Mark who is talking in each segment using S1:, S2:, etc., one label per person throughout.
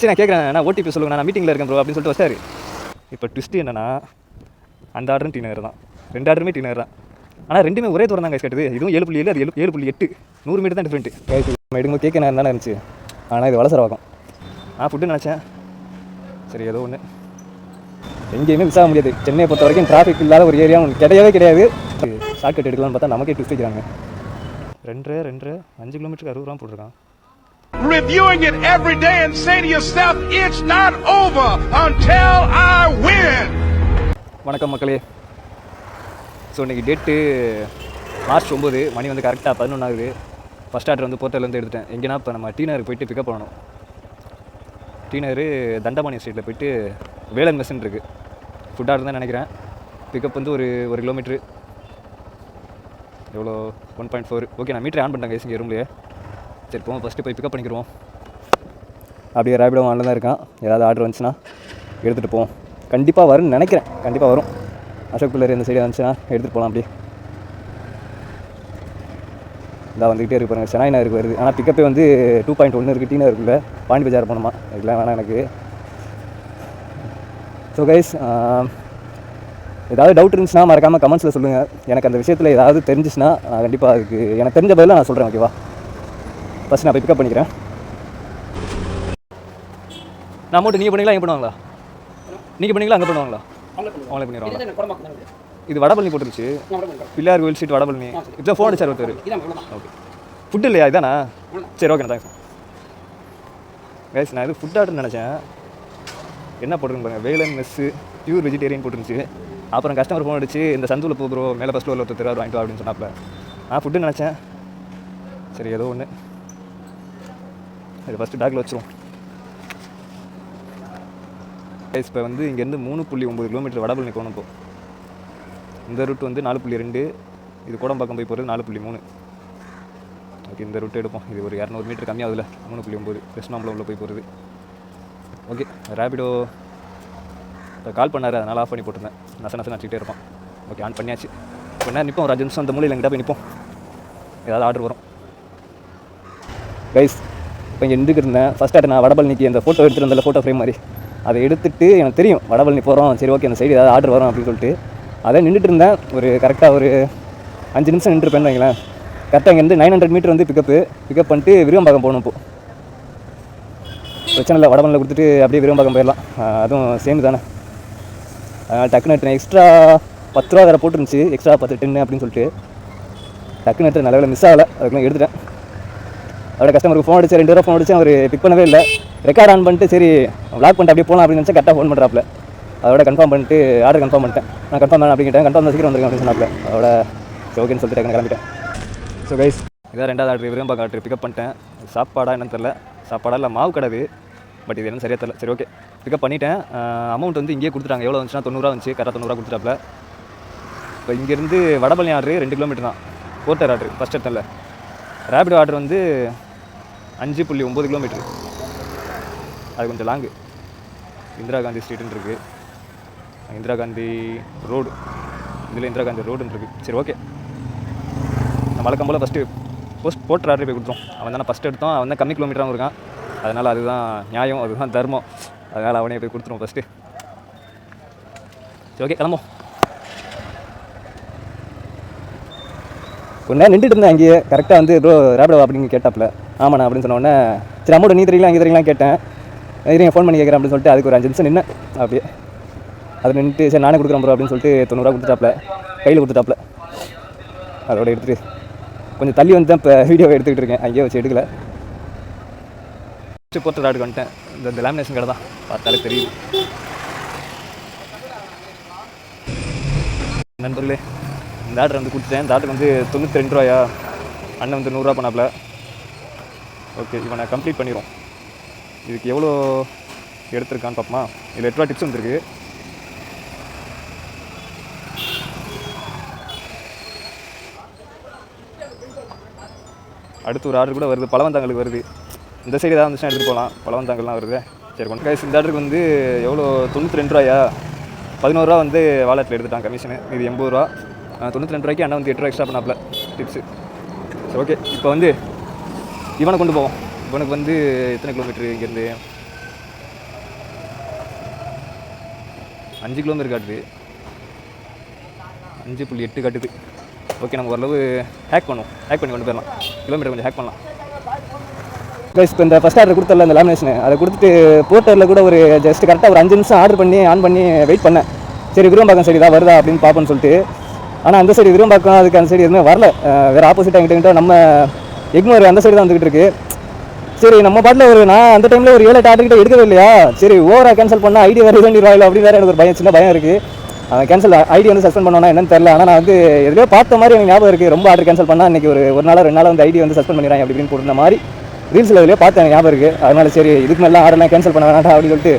S1: சரி நான் கேட்குறேன், நான் ஓடிபி சொல்லுங்க, நான் மீட்டிங்கில் இருக்கேன் ப்ரோ அப்படின்னு சொல்லிட்டு வச்சாரு. இப்போ ட்விஸ்ட்டு என்னன்னா, அந்த ஆர்டரும் டி நகர் தான், 2 ஆர்டருமே டி நகர் தான். ஆனால் ரெண்டுமே ஒரே தூரம் தான் கைஸ் கேட்டது. இதுவும் 7.7, அது 7.8, 100 மீட்டர் தான் டிஃப்ரெண்ட்டு. கைஸ் நம்ம எடுக்கும்போது கேட்க நேரம் தானே இருந்துச்சு, ஆனால் இது வளசரவாக்கம். நான் ஃபுட்டு நினச்சேன், சரி ஏதோ ஒன்று. எங்கேயுமே மிஸ் ஆக முடியாது. சென்னையை பொறுத்த வரைக்கும் டிராஃபிக் இல்லாத ஒரு ஏரியா ஒன்று கிடையவே கிடையாது. ஷார்ட்கட் எடுக்கலாம்னு பார்த்தா நமக்கே ட்விஸ்ட் வைக்கிறாங்க. 2 5 கிலோமீட்டருக்கு 60 ரூபா போட்டிருக்கான்.
S2: Reviewing it every day and say to yourself, it's not over until I win.
S1: வணக்கம் மக்களே. ஸோ இன்றைக்கி டேட்டு மார்ச் 9, மணி வந்து கரெக்டாக 11 ஆகுது. ஃபஸ்ட் ஆர்டர் வந்து போர்ட்டர்லேருந்து எடுத்துட்டேன். எங்கேனா இப்போ நம்ம டி நகருக்கு போயிட்டு பிக்கப் பண்ணணும். டி நகர் தண்டபாணி ஸ்ட்ரீட்டில் போயிட்டு வேலன் மெஸ்ஸுன்னு இருக்குது. ஃபுட் ஆர்டர் தான் நினைக்கிறேன். பிக்கப் வந்து ஒரு கிலோமீட்ரு எவ்வளோ 1.4. ஓகே நான் மீட்டர் ஆன் பண்ணிட்டேன் இங்கே ரூம்லேயே. சரி போவோம், ஃபஸ்ட்டு போய் பிக்கப் பண்ணிக்கிறோம். அப்படியே ரேபிடோ ஆனில் தான் இருக்கான். ஏதாவது ஆர்டர் வந்துச்சுன்னா எடுத்துகிட்டு போவோம். கண்டிப்பாக வரும்னு நினைக்கிறேன், கண்டிப்பாக வரும். அசோக் பிள்ளர் இந்த சைடு வந்துச்சுன்னா எடுத்துகிட்டு போகலாம். அப்படியே இதாக வந்துக்கிட்டே இருக்கு பாருங்கள், சென்னை நகருக்கு வருது. ஆனால் பிக்கப்பே வந்து 2.1 இருக்குது. டி நகருக்குள்ளே பாண்டி பஜார் போகணுமா, இதெல்லாம் வேணாம் எனக்கு. ஸோ கைஸ், ஏதாவது டவுட் இருந்துச்சுன்னா மறக்காமல் கமெண்ட்ஸில் சொல்லுங்கள். எனக்கு அந்த விஷயத்தில் ஏதாவது தெரிஞ்சிச்சுன்னா நான் கண்டிப்பாக அதுக்கு எனக்கு தெரிஞ்ச பதிலாக நான் சொல்கிறேன். ஓகேவா, ஃபஸ்ட் நான் போய் பிக்கப் பண்ணிக்கிறேன். நான் அமௌண்ட் நீங்கள் பண்ணிங்களா, எங்கே பண்ணுவாங்களா? நீங்கள் பண்ணிங்களா, அங்கே பண்ணுவாங்களா? அவங்களே பண்ணிடுவாங்க. இது வடபழனி போட்டுருச்சு, பிள்ளையார் கோயில் ஸ்ட்ரீட் வடபழனி. இப்போ ஃபோன் அடிச்சார் ஒருத்தர். ஓகே, ஃபுட்டு இல்லையா இதானா? சரி ஓகே, தேங்க்ஸ் கைஸ். நான் இது ஃபுட் ஆர்டர்னு நினச்சேன். என்ன போட்டுருங்க பாருங்க, வேலன் மெஸ்ஸு பியூர் வெஜிடேரியன் போட்டுருந்துச்சு. அப்புறம் கஸ்டமர் ஃபோன் அடிச்சு, இந்த சந்தூரில் போகிறோம் மேலே ஃபஸ்ட் ஃப்ளோரில் ஒருத்தர் வாங்கிட்டு வா அப்படின்னு சொன்னாப்ல. நான் ஃபுட்டு நினச்சேன். சரி ஏதோ ஒன்று, சரி ஃபஸ்ட்டு பேக்கில் வச்சுருவோம். கைஸ் இப்போ வந்து இங்கேருந்து 3.9 கிலோமீட்டர் வடபழனி போகணும். இப்போ இந்த ரூட் வந்து 4.2, இது கோடம்பாக்கம் போய் போகிறது 4.3. ஓகே, இந்த ரூட் எடுப்போம். இது ஒரு 200 மீட்டர் கம்மியாகுதுல, 3.9 கிருஷ்ணாம்பலம் உள்ள போய் போகிறது. ஓகே, ரேபிடோ இப்போ கால் பண்ணார், அதனால் ஆஃப் பண்ணி போட்டிருந்தேன். நசை நச்சுக்கிட்டே இருப்பான். ஓகே, ஆன் பண்ணியாச்சு. இப்போ என்ன நிற்போம், ஒரு 5 நிமிஷம் அந்த மூலையில் எங்கிட்ட போய் நிற்போம், ஏதாவது ஆர்டர் வரும். கைஸ் இப்போ இங்கே நின்றுக்கு இருந்தேன். ஃபஸ்ட் ஆர்டர் நான் வடபழனிக்கு அந்த ஃபோட்டோ எடுத்துகிட்டு வந்தேன், ஃபோட்டோ ஃப்ரேம் மாதிரி. அதை எடுத்துகிட்டு எனக்கு தெரியும் வடபழனி போகிறோம், சரி ஓகே அந்த சைடு ஏதாவது ஆர்டர் வரும் அப்படின்னு சொல்லிட்டு அதை நின்றுட்டு இருந்தேன். ஒரு கரெக்டாக ஒரு 5 நிமிஷம் நின்றுருப்பேன்னு வைங்களேன். கரெக்டாக இங்கேருந்து 900 மீட்டர் வந்து பிக்கப் பண்ணிட்டு விருகம்பாக்கம் போகணும். இப்போ பிரச்சனை இல்லை, வடபழனியில் கொடுத்துட்டு அப்படியே விருகம்பாக்கம் போயிடலாம், அதுவும் சேம் தானே. அதனால் டக்குன்னு எடுத்துனேன். எக்ஸ்ட்ரா 10 ரூபா வேறு போட்டுருந்துச்சு, எக்ஸ்ட்ரா 10 அப்படின்னு சொல்லிட்டு டக்குன்னு எடுத்து நல்ல வேலை மிஸ் ஆகலை, அதுக்குள்ளே எடுத்துட்டேன். அவரோட கஸ்டமருக்கு ஃபோன் அடிச்சு 2 ரூபா ஃபோன் அடிச்சு அவர் பிக் பண்ணவே இல்லை. ரெக்கார்ட் ஆன் பண்ணிட்டு சரி வ்ளாக் பண்ணிட்டு அப்படியே போகலாம் அப்படின்னு நினச்சா கரெக்டாக ஃபோன் பண்ணுறாப்புல. அதோட கன்ஃபார்ம் பண்ணிட்டு ஆர்டர் கன்ஃபார்ம் பண்ணிட்டேன். நான் கன்ஃபார்ம் தான் அப்படிங்கிட்டேன். கன்ஃபார்ம் தான் சீக்கிரம் வந்துருக்கேன் அப்படின்னு சொன்னாப்புல. அதோட ஓகேன்னு சொல்லிட்டு டக்குன்னு கிளம்பிட்டேன். ஸோ கைஸ், இதான் 2வது ஆர்டர், விரும்பாக்க ஆர்டர் பிக்கப் பண்ணிட்டேன். சாப்பாடா என்னன்னு தெரில, சாப்பாடா இல்லை மாவு கிடையாது, பட் இது என்ன சரியாக தெரில. சரி ஓகே, பிக்கப் பண்ணிட்டேன். அமௌண்ட் வந்து இங்கேயே கொடுத்துட்டாங்க. எவ்வளோ வந்துச்சுன்னா 90 ரூபா வந்துச்சு, கரெக்டாக 90 ரூபா கொடுத்துட்டாப்புல. இப்போ இங்கேருந்து வடபழனி ஆர்டர் 2 கிலோமீட்டர் தான். போர்ட்டர் ஆர்டர் ஃபஸ்ட் இடத்துல. ரேபிடோ ஆர்டர் வந்து 5.9 கிலோமீட்டர், அது கொஞ்சம் லாங்கு. இந்திரா காந்தி ஸ்ட்ரீட்டுன்னு இருக்குது, இந்திரா காந்தி ரோடு, இதில் இந்திரா காந்தி ரோடுன்னு இருக்குது. சரி ஓகே, நம்ம வழக்கம் போல் ஃபஸ்ட்டு போர்ட்டர் ஆர்டர் போய் கொடுத்தோம். அவன் தானே ஃபஸ்ட்டு எடுத்தோம், அவன் தான் கம்மி கிலோமீட்டராகவும் இருக்கான். அதனால் அதுதான் நியாயம், அதுதான் தர்மம். அதனால் அவனே போய் கொடுத்துருவோம் ஃபஸ்ட்டு. சரி ஓகே, கிளம்போம். கொஞ்ச நேரம் நின்றுட்டு இருந்தேன் அங்கேயே. கரெக்டாக வந்து ப்ரோ ரேபிடோ அப்படின்னு கேட்டாப்புல. ஆமாண்ணா அப்படின்னு சொன்னோடனே சரி அமௌண்ட் நீ தெரியலாம் அங்கே தெரியலாம் கேட்டேன். இதுலேயும் ஃபோன் பண்ணி கேட்குறேன் அப்படின்னு சொல்லிட்டு அதுக்கு ஒரு 5 நிமிஷம் நின்னேன். அப்படியே அது நின்றுட்டு சரி நானே கொடுக்குறேன் ப்ரோ அப்படின்னு சொல்லிட்டு 90 ரூபா கொடுத்துட்டாப்புல, கையில் கொடுத்துட்டாப்புல. அதோட எடுத்துகிட்டு கொஞ்சம் தள்ளி வந்து தான் இப்போ வீடியோவை எடுத்துக்கிட்டு இருக்கேன், அங்கேயே வச்சு எடுக்கல. ஃபஸ்ட்டு போர்ட்டர் ஆர்டருக்கு வந்துட்டேன். இந்த லேமினேஷன் கடை தான், பார்த்தாலே தெரியும். நண்பர்களே, இந்த ஆர்டர் வந்து கொடுத்துட்டேன். இந்த ஆர்டருக்கு வந்து 92 ரூபாயா, அண்ணன் வந்து 100 ரூபா பண்ணாப்புல. ஓகே, இவனை கம்ப்ளீட் பண்ணிடுவோம். இதுக்கு எவ்வளோ எடுத்திருக்கான்னு பார்ப்போமா. இதில் 8 ரூபா டிப்ஸ் வந்துருக்கு. அடுத்து ஒரு ஆர்டர் கூட வருது, பழவந்தாங்களுக்கு வருது. இந்த சைடு ஏதாவது வந்துச்சுன்னா எடுத்துகிட்டு போகலாம், பழவந்தாங்கள்லாம் வருது. சரி கொண்டு கைஸ், இந்த ஆர்டருக்கு வந்து எவ்வளோ 92 ரூபாயா, 11 ரூபா வந்து வாலெட்டில் எடுத்துட்டான் கமிஷனு. இது 80 ரூபா. 92 ரூபாய்க்கு அண்ணன் வந்து 8 ரூபா எக்ஸ்ட்ரா பண்ணாப்புல டிப்ஸு. சரி ஓகே, இப்போ வந்து இவனை கொண்டு போவோம். இவனுக்கு வந்து எத்தனை கிலோமீட்டரு இங்கேருந்து, 5 கிலோமீட்டர் காட்டுது, 5.8 காட்டுது. ஓகே, நம்ம ஓரளவு ஹேக் பண்ணி கொண்டு போயிடலாம். கிலோமீட்டர் கொஞ்சம் ஹேக் பண்ணலாம். கைஸ், இப்போ இந்த ஃபஸ்ட் ஆர்டர் கொடுத்தல இந்த லேமினேஷன், அதை கொடுத்துட்டு போர்ட்டரில் கூட ஒரு ஜஸ்ட் கரெக்டாக ஒரு 5 நிமிஷம் ஆர்டர் பண்ணி ஆன் பண்ணி வெயிட் பண்ணேன். சரி, விரும்பாக்கம் சைடு தான் வருதா அப்படின்னு பார்ப்போன்னு சொல்லிட்டு. ஆனால் அந்த சைடு விரும்பாக்கம் அதுக்கு அந்த சைடு எதுவுமே வரல. வேறு ஆப்போசிட் எங்கிட்ட நம்ம எக்மோர் அந்த சைடு தான் வந்துக்கிட்டு இருக்கு. சரி, நம்ம பாட்டில் நான் அந்த டைமில் ஒரு 7-8 ஆர்டர் கிட்ட எடுக்கவே இல்லையா. சரி, ஓவராக கேன்சல் பண்ணால் ஐடி வேறு வேண்டிடுவாங்க அப்படின்னு வேறு எனக்கு ஒரு சின்ன பயம் இருக்குது. கேன்சல் ஐடி வந்து சஸ்பெண்ட் பண்ணோன்னா என்னன்னு தெரியல. ஆனால் நான் வந்து எதுலேயோ பார்த்த மாதிரி எனக்கு ஞாபகம் இருக்குது. ரொம்ப ஆர்டர் கேன்சல் பண்ணால் இன்றைக்கி ஒரு நாள் 2 நாள் வந்து ஐடி வந்து சஸ்பெண்ட் பண்ணிடுறாங்க அப்படின்னு போட்டுருந்த மாதிரி ரீல்ஸில் இதுலேயே பார்த்தேன், எனக்கு ஞாபகம் இருக்குது. அதனால சரி, இதுக்கு மேலே ஆர்டர்லாம் கேன்சல் பண்ண வேணாம் அப்படின்னு சொல்லிட்டு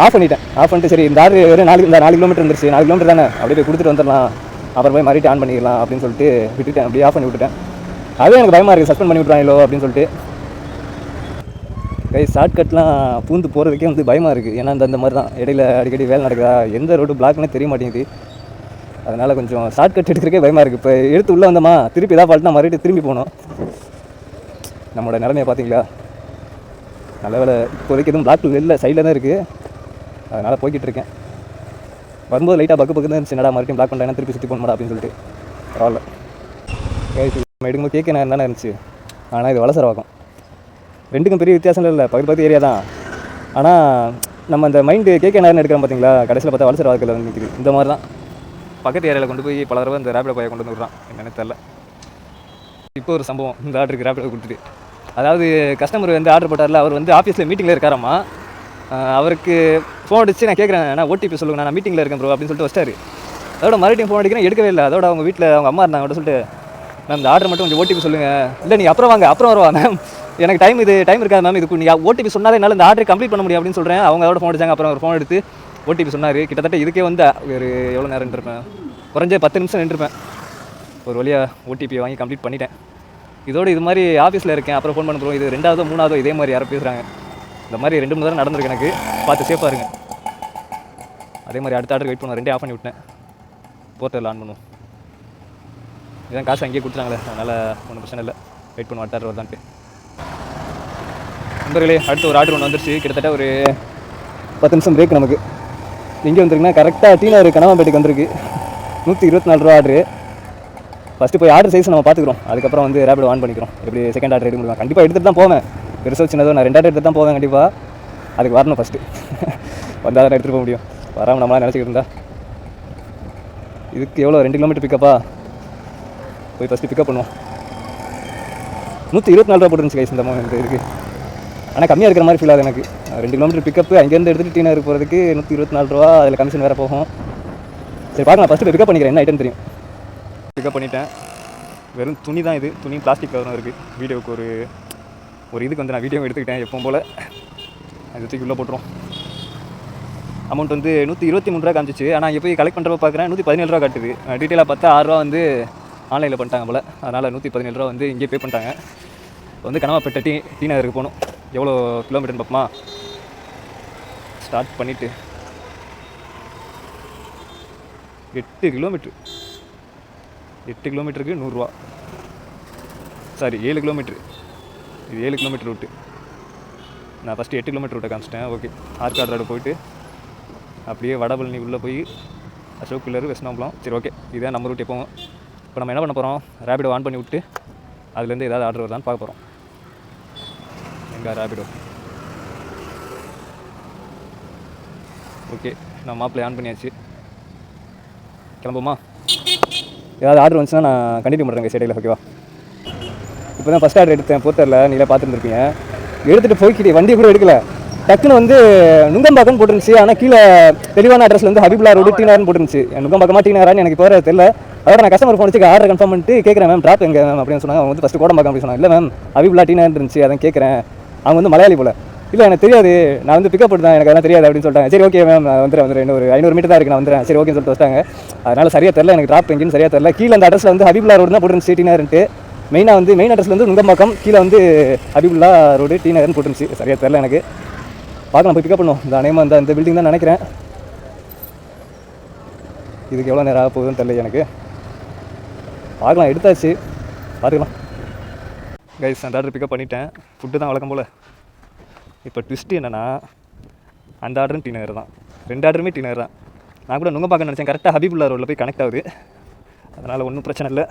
S1: ஆஃப் பண்ணிட்டு சரி, இந்த ஆர்டர் வெறும் 4 கிலோமீட்டர் இருந்துச்சு, 4 கிலோமீட்டர் தானே, அப்படியே போய் கொடுத்துட்டு வந்துடலாம், அப்புறம் போய் மறுபடியும் ஆன் பண்ணிடலாம் அப்படின்னு சொல்லிட்டு விட்டுட்டேன். அப்படியே ஆஃப் பண்ணி விட்டுட்டேன். அதுவே எனக்கு பயமாக இருக்குது, சஸ்பெண்ட் பண்ணி விட்றாங்களோ அப்படின்னு சொல்லிட்டு. ஷார்ட்கட்லாம் பூந்து போகிறதுக்கே வந்து பயமாக இருக்குது. ஏன்னா அந்த மாதிரி தான் இடையில அடிக்கடி வேலை நடக்குதா, எந்த ரோடு பிளாக்னே தெரிய மாட்டேங்குது. அதனால் கொஞ்சம் ஷார்ட்கட் எடுக்கிறதுக்கே பயமாக இருக்குது. இப்போ எடுத்து உள்ளே வந்தோமா, திருப்பி ஏதாவது ஃபால்ட்னா மறுபடியும் திரும்பி போகணும். நம்மளோட நிலைமையை பார்த்தீங்களா. நல்ல வேலை இப்போதைக்கு எதுவும் பிளாக் இல்லை, சைடில் தான் இருக்குது. அதனால் போய்கிட்டு இருக்கேன். வரும்போது லைட்டாக பக்கு தான் இருந்துச்சு, என்னடா மறுபடியும் பிளாக் பண்ணுறேன், திருப்பி சுற்றி போகணுமாடா அப்படின்னு சொல்லிட்டு. பரவாயில்ல. நம்ம எடுக்கும்போது கேட்க நான் தானே இருந்துச்சு. ஆனால் இது வளசரவாக்கம், ரெண்டுக்கும் பெரிய வித்தியாசம் இல்லை, பக்கத்து ஏரியா தான். ஆனால் நம்ம அந்த மைண்டு கேட்க நேரம் எடுக்கிறோம் பார்த்தீங்களா, கடைசியில் பார்த்தா வளசரவாக்கத்தில் வந்து நிற்கிது. இந்த மாதிரி தான் பக்கத்து ஏரியாவில் கொண்டு போய் பல தடவை இந்த ரேபிடோ பையை கொண்டு வந்து விட்றான், என்னென்னு தெரில. இப்போ ஒரு சம்பவம், இந்த ஆர்டருக்கு ரேபிடோ கொடுத்துட்டு, அதாவது கஸ்டமர் வந்து ஆர்டர் போட்டார்ல, அவர் வந்து ஆஃபீஸில் மீட்டிங்கில் இருக்காராம்மா. அவருக்கு ஃபோன் அடிச்சு நான் கேட்குறேன், நான் ஓடிபி சொல்லுங்கள், நான் மீட்டிங்கில் இருக்கேன் ப்ரோ அப்படின்னு சொல்லிட்டு வச்சிட்டாரு. அதோட மறுபடியும் ஃபோன் அடிக்கிறேன், எடுக்கவே இல்லை. அதோட அவங்க வீட்டில் அவங்க அம்மா இருந்தாங்க, அவட்ட சொல்லிட்டு மேம் இந்த ஆர்டர் மட்டும் கொஞ்சம் ஓடிபி சொல்லுங்கள். இல்லை நீங்கள் அப்புறம் வாங்க, அப்புறம் வருவா மேம், எனக்கு டைம் இருக்காது மேம், இதுக்கு நீங்கள் ஓடிபி சொன்னாலே என்னால் இந்த ஆர்டர் கம்ப்ளீட் பண்ண முடியும் அப்படின்னு சொல்கிறேன். அவங்க அதோட ஃபோன் அடிச்சாங்க. அப்புறம் ஒரு ஃபோன் எடுத்து ஓடிபி சொன்னார். கிட்டத்தட்ட இதுக்கே வந்து ஒரு எவ்வளோ நேரம் நின்றுருப்பேன், குறைஞ்ச 10 நிமிஷம் நின்றுருப்பேன். ஒரு வழியாக ஓடிபியை வாங்கி கம்ப்ளீட் பண்ணிட்டேன். இதோடு இது மாதிரி ஆஃபீஸில் இருக்கேன், அப்புறம் ஃபோன் பண்ண போகிறோம். இது 2ஆவதோ 3ஆவதோ இதே மாதிரி யாரும் பேசுகிறாங்க. இந்த மாதிரி 2-3 தடவை நடந்திருக்கு எனக்கு. பார்த்து சேஃபாக இருங்க. அதே மாதிரி அடுத்த ஆர்டர் வெயிட் பண்ணுவோம். 2 ஆஃப் பண்ணி விட்டேன். போர்ட்டரில் ஆன் பண்ணுவோம். இதான் காசு அங்கேயே கொடுத்துறாங்களே, அதனால் ஒன்றும் பிரச்சனை இல்லை. வெயிட் பண்ணுவோம் அடுத்த ஆர்டர் வருதான்ட்டு. நண்பர்களே, அடுத்து ஒரு ஆர்டர் ஒன்று வந்துருச்சு. கிட்டத்தட்ட ஒரு 10 நிமிஷம் பிரேக் நமக்கு. எங்கே வந்துருக்குன்னா கரெக்டாக டீனர் கனவாம்பேட்டுக்கு வந்திருக்கு. 124 ரூபா ஆர்டரு. ஃபஸ்ட்டு போய் ஆர்டர் சைஸ் நம்ம பார்த்துக்குறோம். அதுக்கப்புறம் வந்து ரேபிடோ ஆன் பண்ணிக்கிறோம். எப்படி செகண்ட் ஆர்டர் எடுக்க முடியும். கண்டிப்பாக எடுத்துகிட்டு தான் போவேன். பெருசாக சின்னதோ நான் 2 ஆர்டர் எடுத்து தான் போவேன். கண்டிப்பாக அதுக்கு வரணும் ஃபஸ்ட்டு. வந்தால் தான் எடுத்துகிட்டு போக முடியும். வராமல் நம்மளாம் நினச்சிக்கிட்டு இருந்தா. இதுக்கு எவ்வளோ 2 கிலோமீட்டர் பிக்கப்பா. போய் ஃபஸ்ட்டு பிக்கப் பண்ணுவோம். 124 ரூபா போட்டுருந்துச்சு கைஸ் இந்த இதுக்கு. ஆனால் கம்மியாக இருக்கிற மாதிரி ஃபீல் ஆகுது எனக்கு. 2 கிலோமீட்டர் பிக்கப்பு அங்கேருந்து எடுத்துகிட்டு டீனருக்கு போகிறதுக்கு 124 ரூபா. அதில் கமிஷன் வேறு போகும். சரி பார்க்கலாம், ஃபஸ்ட்டு போய் பிக்கப் பண்ணிக்கிறேன், என்ன ஐட்டம் தெரியும். பிக்கப் பண்ணிட்டேன். வெறும் துணி தான் இது. துணி பிளாஸ்டிக் கவர் தான் இருக்குது. வீடியோவுக்கு ஒரு இதுக்கு வந்து நான் வீடியோ எடுத்துக்கிட்டேன் எப்பவும் போல். அது தூக்கி உள்ளே போட்டுரும். அமௌண்ட் வந்து 123 ரூபா காமிச்சிச்சு. ஆனால் இங்கே போய் கலெக்ட் பண்ணுறப்ப பார்க்குறேன் 117 ரூபா காட்டுது. டீட்டெயிலாக பார்த்தா 6 ரூபா வந்து ஆன்லைனில் பண்ணிட்டாங்க போல். அதனால் 117 ரூபா வந்து இங்கே பே பண்ணிட்டாங்க. இப்போ வந்து கனவாப்பேட்டை டீனருக்கு போகணும். எவ்வளோ கிலோமீட்டர்னு பார்ப்போமா. ஸ்டார்ட் பண்ணிவிட்டு 8 கிலோமீட்ரு. 8 கிலோமீட்டருக்கு 100 ரூபா. Sorry 7 kilometre. இது 7 கிலோமீட்டர் ரூட்டு. நான் ஃபஸ்ட்டு 8 கிலோமீட்டர் ரூட்டை காமிச்சிட்டேன். ஓகே, ஆற்காடு ரோடு போயிட்டு அப்படியே வடபழனி உள்ளே போய் அசோக் பில்லர் வெஸ்டாம்பலம். சரி ஓகே, இதுதான் நம்ம ரூட் எப்போவும். இப்போ நம்ம என்ன பண்ண போகிறோம், ரேபிடோ ஆன் பண்ணி விட்டு அதுலேருந்து ஏதாவது ஆர்டர் வருதான்னு பார்க்க போகிறோம். எங்கே ரேபிடோ. ஓகே, நான் மாப்பிள்ளை ஆன் பண்ணியாச்சு. கிளம்புமா. ஏதாவது ஆர்டர் வந்துச்சுன்னா நான் கண்டினியூ பண்ணுறேங்க சைடில். ஓகேவா. இப்போ தான் ஃபஸ்ட் ஆர்டர் எடுத்தேன் போர்ட்டரில். நீங்களே பார்த்துருந்துருப்பீங்க. எடுத்துகிட்டு போய்க்கிட்டு வண்டியை கூட எடுக்கல. டக்குன்னு வந்து நுங்கம்பாக்கம் போட்டுருந்துச்சு. ஆனால் கீழே தெளிவான அட்ரஸில் வந்து ஹபிபுல்லா ரோடு டீனர்னு போட்டுருந்துச்சு. நுங்கம்பாக்கமாக டீனரான்னு எனக்கு போகிற தெரியல. அதோட நான் கஸ்டமர் ஃபோன் வச்சு ஆர்டர் கன்ஃபார்ம் பண்ணிட்டு கேட்குறேன் மேம் ட்ராப் எங்கே மேம் அப்படின்னு சொன்னாங்க. அவங்க வந்து ஃபஸ்ட்டு கோடம்பாக்கம் அப்படின்னு சொன்னாங்க. இல்லை மேம் ஹபிபுல்லா டீனர் இருந்துச்சு, அதான் கேட்குறேன். அவங்க வந்து மலையாளி போல். இல்லை எனக்கு தெரியாது, நான் வந்து பிக்கப் தான், எனக்கு அதெல்லாம் தெரியாது அப்படின்னு சொல்லிட்டாங்க. சரி ஓகே மேம், நான் வந்துடுறேன் இன்னும் ஒரு 500 மீட்டர் தான் இருக்குது, நான் வந்துடுறேன். சரி ஓகேன்னு சொல்லிட்டு வச்சிட்டாங்க. அதனால் சரியாக தெரில எனக்கு ட்ராப் எங்கேன்னு சரியாக தெரில. கீழே அந்த அட்ரஸில் வந்து ஹபிபுல்லா ரோடு தான் போட்டுருந்துச்சு டீனர்ன்ட்டு. மெயினாக வந்து மெயின் அட்ரஸில் வந்து நுங்கம்பாக்கம், கீழே வந்து ஹபிபுல்லா ரோடு டீனர்னு போட்டுருந்துச்சு. சரியாக தெரில எனக்கு. பார்க்கலாம், போய் பிக்கப் பண்ணுவோம். இந்த அநேகமாக இந்த பில்டிங் தான் நினைக்கிறேன். இதுக்கு எவ்வளோ நேரம் ஆக போகுதுன்னு தெரியல எனக்கு. பார்க்கலாம், எடுத்தாச்சு, பார்த்துக்கலாம். கைஸ் அந்த ஆர்டர் பிக்கப் பண்ணிட்டேன். ஃபுட்டு தான் வழக்கம் போல். இப்போ ட்விஸ்ட்டு என்னென்னா அந்த ஆர்டரும் டீனர் தான். 2 ஆர்டருமே டீனர் தான். நான் கூட நுங்கம்பாக்கம் நினச்சேன், கரெக்டாக ஹபீபுல்லா ரோடில் போய் கனெக்ட் ஆகுது. அதனால் ஒன்றும் பிரச்சனை இல்லை.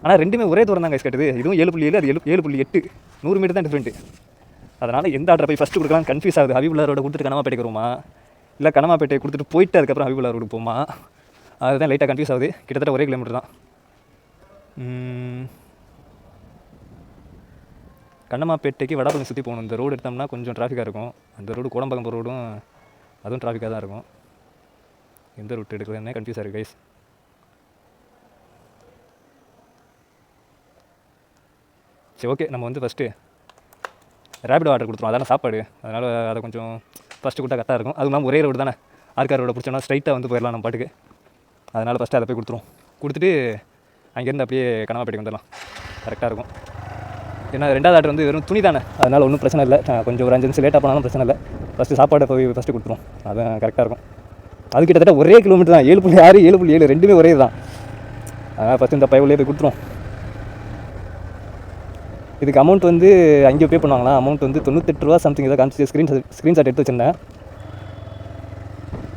S1: ஆனால் ரெண்டுமே ஒரே தூரம் தான் கைஸ் கட்டுது. இதுவும் 7.7, அது 7.8, 100 மீட்டர் தான் டிஃப்ரெண்ட்டு. அதனால் எந்த ஆர்டரை போய் ஃபஸ்ட்டு கொடுக்கலாம் கன்ஃபியூஸ் ஆகுது. ஹபீபுல்லா ரோட கொடுத்துட்டு கனமாப்பேட்டைக்கு வருமா, இல்லை கனமாப்பேட்டையை கொடுத்துட்டு போயிட்டு அதுக்கப்புறம் ஹபீபுல்லா ரோடு போமா, அதுதான் லைட்டாக கன்ஃபியூஸ் ஆகுது. கிட்டத்தட்ட ஒரே கிலோமீட்டர் தான். கண்ணமாப்பேட்டைக்கு வடபழனி சுற்றி போகணும். இந்த ரோடு எடுத்தோம்னா கொஞ்சம் டிராஃபிக்காக இருக்கும். அந்த ரோடு கோடம்பாக்கம் போகிற ரோடும் அதுவும் டிராஃபிக்காக தான் இருக்கும். எந்த ரூட் எடுக்கிறதுனே கன்ஃபியூஸாக இருக்குது கைஸ். சரி ஓகே, நம்ம வந்து ஃபஸ்ட்டு ரேபிடோ ஆர்டர் கொடுத்துருவோம். அதான சாப்பாடு, அதனால் அதை கொஞ்சம் ஃபஸ்ட்டு கொடுத்தா கரெக்டாக இருக்கும். அதுவும் இல்லாமல் ஒரே ரோடு தானே, ஆர்கார் ரோட பிடிச்சோன்னா ஸ்ட்ரைட்டாக வந்து போயிடலாம் நம்ம பாட்டுக்கு. அதனால் ஃபஸ்ட்டு அதை போய் கொடுத்துருவோம். கொடுத்துட்டு அங்கேருந்து அப்படியே கனமாப்பேட்டைக்கு வந்துடலாம், கரெக்டாக இருக்கும். ஏன்னா ரெண்டாவது ஆர்டர் வந்து வெறும் துணி தானே, அதனால் ஒன்றும் பிரச்சனை இல்லை. கொஞ்சம் ஒரு 5 நிமிஷம் லேட்டாக போனாலும் பிரச்சனை இல்லை. ஃபஸ்ட்டு சாப்பாடை போய் ஃபஸ்ட்டு கொடுத்துருவோம், அதுதான் கரெக்டாக இருக்கும். அது கிட்டத்தட்ட ஒரே கிலோமீட்டர் தான், 7.6, 7.7 ரெண்டுமே ஒரே தான். அதனால் ஃபஸ்ட்டு இந்த பயவுலேயே போய் கொடுத்துருவோம். இதுக்கு அமௌண்ட் வந்து அங்கேயே பே பண்ணுவாங்களா? அமௌண்ட் வந்து 98 ரூபா சம்திங் ஏதோ காமிச்சு ஸ்க்ரீன்ஷாட் எடுத்து வச்சுருந்தேன்.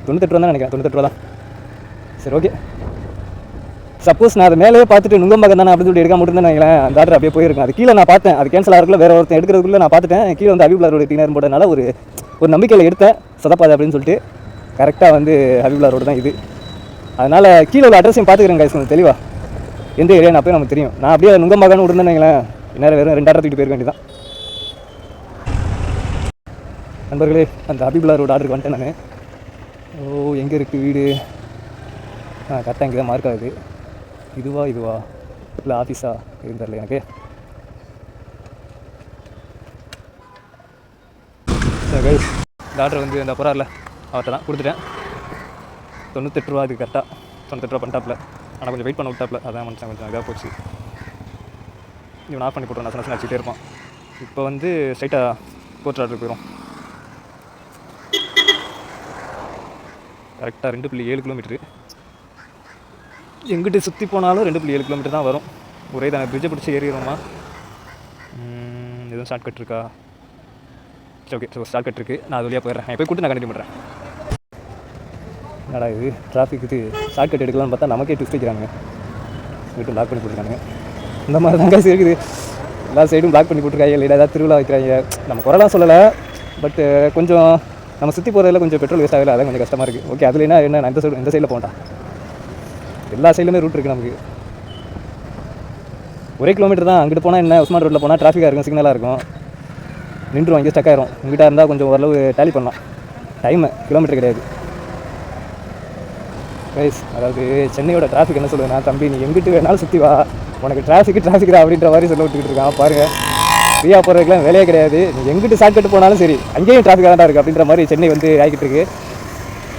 S1: 98 ரூபா தான் நினைக்கிறேன், 98 ரூபா தான். சரி ஓகே. சப்போஸ் நான் அதை மேலே பார்த்துட்டு நுங்கம்பாக்கம் தானே அப்படின்னு சொல்லிட்டு எடுக்காம மட்டும் தான் நினைக்கிறேன், அந்த ஆர்டர் அப்படியே போயிருக்கும். அது கீழே நான் பார்த்தேன், அது கேன்சல் ஆகிறதுக்குள்ள வேறு ஒருத்தன் எடுக்கிறதுக்குள்ளே நான் பார்த்துட்டேன். கீழே வந்து ஹபீபுல்லா ரோடு டினர் போட்டதுனால ஒரு நம்பிக்கையில் எடுத்தேன், சொதப்பாது அப்படின்னு சொல்லிட்டு. கரெக்டாக வந்து ஹபீபுல்லா ரோடு தான் இது. அதனால் கீழே உள்ள அட்ரஸையும் பார்த்துக்கிறேன் கைஸ் கொஞ்சம் தெளிவாக, எந்த ஏரியா நான் போய் நமக்கு தெரியும். நான் அப்படியே நுங்கம்பாக்கம்னு விட்டுருந்தேன் வைங்களேன், நேரம் வெறும் 2 ஆர்டர் தூக்கிட்டு போயிருக்க வேண்டியதான். நண்பர்களே, அந்த ஹபீபுல்லா ரோடு ஆர்டருக்கு வந்துட்டேன் நான். ஓ எங்கே இருக்குது வீடு? கரெக்டாக இங்கே தான் மார்க் ஆகுது. இதுவா இல்லை ஆஃபீஸா எதுவும் தெரியல எனக்கு. சரி கைஸ், இந்த ஆர்டர் வந்து இந்த போகிறாரில்ல அவர்கிட்ட தான் கொடுத்துட்டேன். 98 ரூபா, அது கரெக்டாக 98 ரூபா பண்ணிட்டாப்பில். ஆனால் கொஞ்சம் வெயிட் பண்ண விட்டாப்பில், அதான் மனுஷன் கொஞ்சம் இதாக போச்சு. இவன் ஆஃப் பண்ணி போட்டுருவோம், நான் அடிச்சுட்டே இருப்பான். இப்போ வந்து ஸ்ட்ரைட்டாக கோர்ட் ஆர்டர் போயிடும். கரெக்டாக 2.7 கிலோமீட்டரு. எங்கிட்ட சுற்றி போனாலும் 2.7 கிலோமீட்டர் தான் வரும். ஒரே தானே, பிரிட்ஜை பிடிச்சி ஏறிடுவோமா? எதுவும் ஷார்ட் கட் இருக்கா? சரி ஓகே, ஸோ ஷார்ட் கட் இருக்குது, நான் அது வழியாக போயிடுறேன். போய் கூட்டு நான் கண்டினியூ பண்ணுறேன். என்னடா இது டிராஃபிக், இது ஷார்ட் கட் எடுக்கலாம்னு பார்த்தா நமக்கே ட்விஸ்ட் வைக்கிறாங்க, வீட்டு லாக் பண்ணி போட்டுருக்காங்க. இந்த மாதிரி தாங்க இருக்குது, எல்லா சைடும் பிளாக் பண்ணி போட்டுருக்காங்க. இல்லை ஏதாவது திருவிழா வைக்கிறாங்க. நம்ம குறைலாம் சொல்லலை, பட்டு கொஞ்சம் நம்ம சுற்றி போகிறதில் கொஞ்சம் பெட்ரோல் வேஸ்ட் ஆகலை, அதான் கொஞ்சம் கஷ்டமாக இருக்குது. ஓகே, அதில் என்ன நான் இந்த சைடில் போகட்டா, எல்லா சைட்லுமே ரூட் இருக்குது நமக்கு. ஒரே கிலோமீட்டர் தான். அங்கிட்டு போனால் என்ன, உஸ்மான் ரோட்டில் போனால் டிராஃபிக்காக இருக்கும், சிக்னலாக இருக்கும், நின்றுடும், இங்கே ஸ்டக் ஆயிரும். இங்கிட்ட இருந்தால் கொஞ்சம் ஓரளவு டேலி பண்ணலாம், டைமு கிலோமீட்டர் கிடையாது கைஸ். அதாவது சென்னையோட டிராஃபிக் என்ன சொல்லுவேன்னா, தம்பி நீ எங்கிட்டு வேணாலும் சுற்றி வா, உனக்கு டிராஃபிக் தான் அப்படின்ற மாதிரி சொல்ல விட்டுக்கிட்டு இருக்கான் பாருங்கள். ஃப்ரீயாக போகிறதுக்குலாம் வேலையே கிடையாது, நீ எங்கிட்டு ஷார்ட் போனாலும் சரி அங்கேயும் டிராஃபிக்காக தான் இருக்குது அப்படின்ற மாதிரி சென்னை வந்து ஆகிக்கிட்டு இருக்குது.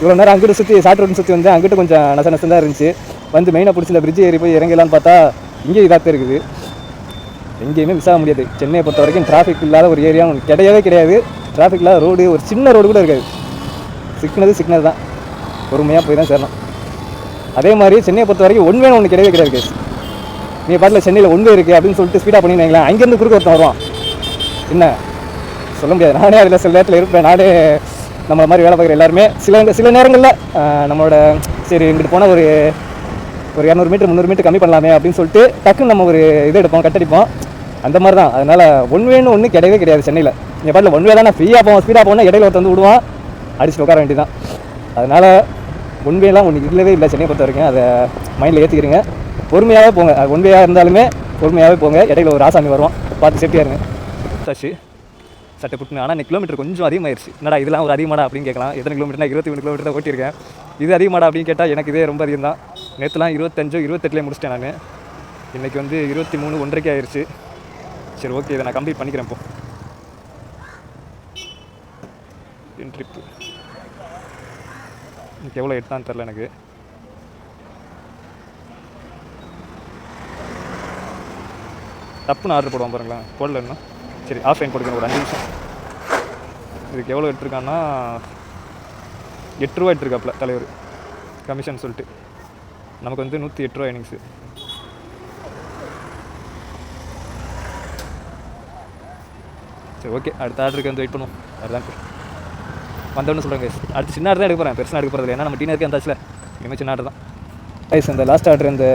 S1: இவ்வளோ நேரம் அங்கிட்டு சுற்றி ஷார்ட் ரோடு சுற்றி வந்து அங்கிட்டு கொஞ்சம் நசம் தான் இருந்துச்சு. வந்து மெயினாக பிடிச்ச பிரிட்ஜ் ஏறி போய் இறங்கலான்னு பார்த்தா இங்கேயும் இதாக இருக்குது. எங்கேயுமே மிஸ் ஆக முடியாது. சென்னையை பொறுத்த வரைக்கும் டிராஃபிக் இல்லாத ஒரு ஏரியா கிடையவே கிடையாது. டிராஃபிக் இல்லாத ரோடு, ஒரு சின்ன ரோடு கூட இருக்காது. சிக்னல் தான், பொறுமையாக போய் தான் சேரணும். அதே மாதிரி சென்னையை பொறுத்த வரைக்கும் ஒன்வேன்னு ஒன்று கிடையவே கிடையாது கேஸ். நீ பாட்டில் சென்னையில் ஒன்வே இருக்குது அப்படின்னு சொல்லிட்டு ஸ்பீடாக பண்ணிங்களேன், அங்கேருந்து குறுக்க ஒருத்தன் வருவான். என்ன சொல்ல முடியாது, நானே அதில் சில நேரத்தில் இருப்பேன். நானே நம்ம மாதிரி வேலை பார்க்குற எல்லாருமே சில நேரங்களில் நம்மளோட சரி இங்கிட்டு போனால் ஒரு 200 மீட்டர் 300 மீட்டர் கம்மி பண்ணலாமே அப்படின்னு சொல்லிட்டு டக்குன்னு நம்ம ஒரு இது எடுப்போம், கட்டடிப்போம். அந்த மாதிரி தான். அதனால் ஒன்வேன்னு ஒன்று கிடையவே கிடையாது சென்னையில். இங்கே பாட்டில் ஒன்வே தான், நான் ஃப்ரீயாக போவோம், ஸ்பீடாக போனால் இடையில ஒருத்தர் வந்து விடுவான், அடிச்சுட்டு உட்கார வேண்டியதான். அதனால் ஒன்வேலாம் ஒன்று இல்லவே இல்லை சென்னையை பொறுத்த வரைக்கும். அதை மைண்டில் ஏற்றிக்கிறீங்க, பொறுமையாகவே போங்க. அது ஒன்வேயாக இருந்தாலுமே பொறுமையாகவே போங்க. இடையில ஒரு ஆசாமி வருவான், பார்த்து சேஃப்டியாக இருங்க. சாச்சு சட்டை புட்டுங்க. ஆனால் இன்னைக்கு கிலோமீட்டர் கொஞ்சம் அதிகமாகிடுச்சு. என்னடா இதெல்லாம் ஒரு அதிகமாடா அப்படின்னு கேட்கலாம். எத்தனை கிலோமீட்டர்னா 23 கிலோமீட்டர் தான் ஓட்டியிருக்கேன். இது அதிகமாடா அப்படின்னு கேட்டால் எனக்கு இதே ரொம்ப அதிகம் தான். நேற்றுலாம் 25 28 முடிச்சிட்டேன் நான். இன்றைக்கி வந்து 23 1:30 ஆயிடுச்சு. சரி ஓகே, இதை நான் கம்ப்ளீட் பண்ணிக்கிறேன். இப்போ என் ட்ரிப்பு இன்னைக்கு எவ்வளோ எடுத்தான்னு தெரில எனக்கு. டப்புன்னு ஆர்டர் போடுவோம் பாருங்களேன், போடல இன்னும். சரி ஆஃப்லைன் போட்டுக்கிறேன் ஒரு 5 நிமிஷம். இதுக்கு எவ்வளோ எடுத்துருக்கான்னா 8 ரூபா எடுத்துருக்காப்புல தலைவர் கமிஷன் சொல்லிட்டு. நமக்கு வந்து 108 ரூபா எர்னிங்ஸு. சரி ஓகே, அடுத்த ஆர்டருக்கு வந்து வெயிட் பண்ணுவோம். அதுதான் வந்தோன்னு சொல்கிறேன் கைஸ். அடுத்து சின்ன ஆர்டர் தான் எடுக்க போகிறேன், பெருசாக எடுக்க போகிறது. ஏன்னா நம்ம டீனருக்கு வந்தாச்சுல, இனிமேல் சின்ன ஆர்டர் தான் கைஸ். இந்த லாஸ்ட் ஆர்டர் இந்த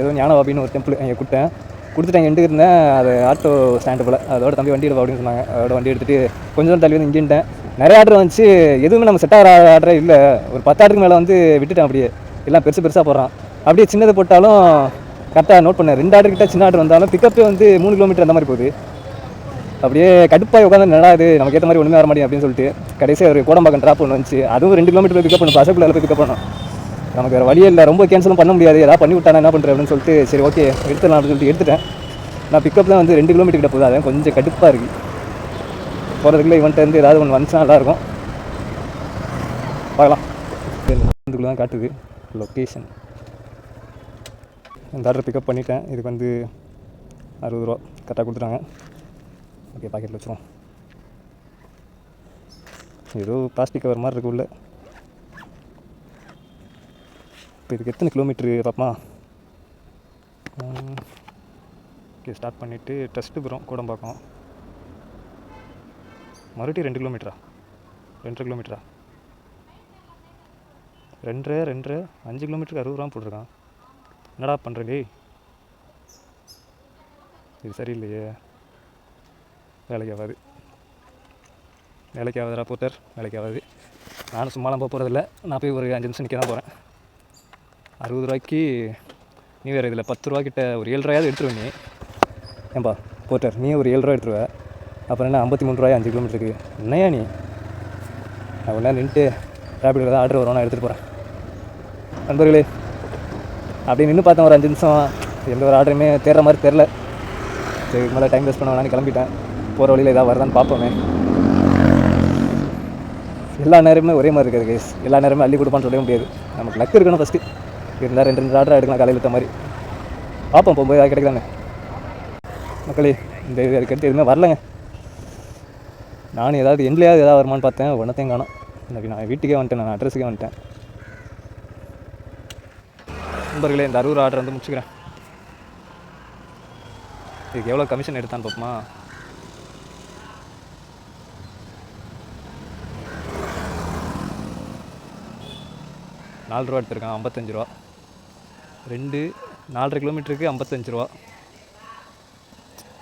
S1: ஏதோ ஞானவாபின்னு ஒரு டெம்பிள் அங்கே கொடுத்துட்டேன். எண்டு இருந்தேன், அது ஆட்டோ ஸ்டாண்டு போல். அதோட தம்பி வண்டி எடுப்பா அப்படின்னு சொன்னாங்க. அதோட வண்டி எடுத்துகிட்டு கொஞ்சம் தள்ளி வந்து இங்கேன்ட்டேன். நிறைய ஆர்டர் வந்துச்சு, எதுவுமே நம்ம செட் ஆகிற ஆர்டரே இல்லை. ஒரு 10 ஆர்டருக்கு மேலே வந்து விட்டுட்டேன். அப்படியே எல்லாம் பெருசாக போடுறான். அப்படியே சின்னது போட்டாலும் கரெக்டாக நோட் பண்ணேன். 2 ஆர்டர் கிட்ட சின்ன ஆர்டர் வந்தாலும் பிக்கப்பே வந்து 3 கிலோமீட்டர் அந்த மாதிரி போகுது. அப்படியே கடுப்பாக உட்காந்து நடாது, நமக்கு ஏற்ற மாதிரி ஒன்றுமே வர மாட்டேன் அப்படின்னு சொல்லிட்டு கடைசியாக ஒரு கோடம்பாக்கம் ட்ராப் ஒன்று வந்துச்சு. அதுவும் 2 கிலோமீட்டர் பிக்கப் பண்ணணும், பசக்குள்ள போய் பிக்கப் பண்ணணும். நமக்கு வேறு வழியே இல்லை, ரொம்ப கேன்சலும் பண்ண முடியாது. ஏதாவது பண்ணி விட்டானா என்ன பண்ணுறேன் அப்படின்னு சொல்லிட்டு சரி ஓகே எடுத்துடலாம் அப்படின்னு சொல்லிட்டு எடுத்துட்டேன். நான் பிக்கப் தான் வந்து 2 கிலோமீட்டர் கிட்ட போகுது. அதான் கொஞ்சம் கடுப்பாக இருக்குது. போகிறதுக்குள்ளே இவன்ட்டு வந்து ஏதாவது ஒன்று வந்துச்சுன்னா நல்லாயிருக்கும். பார்க்கலாம். இதுக்குள்ளே தான் காட்டுது லொக்கேஷன். இந்த ஆர்டர் பிக்கப் பண்ணிட்டேன். இதுக்கு வந்து 60 ரூபா கரெக்டாக கொடுத்துட்டாங்க. ஓகே, பாக்கெட்டில் வச்சுருவோம். ஏதோ பிளாஸ்டிக் கவர் மாதிரி இருக்கு உள்ள. இப்போ இதுக்கு எத்தனை கிலோமீட்ரு பார்ப்போமா? ஓகே, ஸ்டார்ட் பண்ணிவிட்டு டெஸ்ட்டு போகிறோம் கோடம்பாக்கம். மறுபடியும் 2 கிலோமீட்டரா? 2.5 கிலோமீட்டரா? 2.5 5 கிலோமீட்டருக்கு 60 ரூபா போட்டிருக்கான். என்னடா பண்ணுறே? இது சரியில்லையே, வேலைக்கு ஆகாதுடா போட்டர், வேலைக்கு ஆகாது. நானும் சும்மாலாம் போக போகிறதில்ல. நான் போய் ஒரு 5 நிமிஷம் நிற்க தான் போகிறேன். 60 ரூபாய்க்கு நீ வேறு இதில் 10 ரூபாய்க்கிட்ட ஒரு 7 ரூபாயாவது எடுத்துருவேன் நீ. ஏன்பா போட்டர், நீ ஒரு 7 ரூபா எடுத்துருவேன். அப்புறம் என்ன 53 ரூபாய் 5 கிலோமீட்டருக்கு? என்னையா நீ? நான் ஒன்றா நின்றுட்டு ரேபிடில் தான் ஆர்டர் வரும், நான் எடுத்துகிட்டு போகிறேன். நண்பர்களே, அப்படி நின்று பார்த்தேன் ஒரு 5 நிமிஷம். எந்த ஒரு ஆர்டருமே தேடுற மாதிரி தெரில. சரி, இதுக்கு மேலே டைம் வேஸ்ட் பண்ண வேணான்னு கிளம்பிட்டேன். போகிற வழியில் ஏதாவது வருதான்னு பார்ப்போமே. எல்லா நேரமே ஒரே மாதிரி இருக்காது கேஸ். எல்லா நேரமே அள்ளி கொடுப்பான்னு சொல்ல முடியாது. நமக்கு லக் இருக்கணும் ஃபஸ்ட்டு. இருந்தால் 2 ஆர்டர் எடுக்கலாம் காலையில் இருக்க மாதிரி. பார்ப்போம், போகும்போது அது கிடைக்குதானே மக்களே. இந்த இது அதுக்கடுத்து எதுவுமே வரலைங்க. நானும் ஏதாவது எண்ட்லையாவது ஏதாவது வருமானு பார்த்தேன், ஒன்றத்தையும் காணோம். இன்னைக்கு நான் வீட்டுக்கே வந்துட்டேன், நான் அட்ரஸுக்கே வந்துட்டேன். நண்பர்களே, இந்த 60 ஆர்டர் வந்து முடிச்சுக்கிறேன். இதுக்கு எவ்வளோ கமிஷன் எடுத்தான்னு பார்ப்போமா? ₹4 எடுத்திருக்கான், 55 ரூபா. 4.5 கிலோமீட்டருக்கு 55 ரூபா.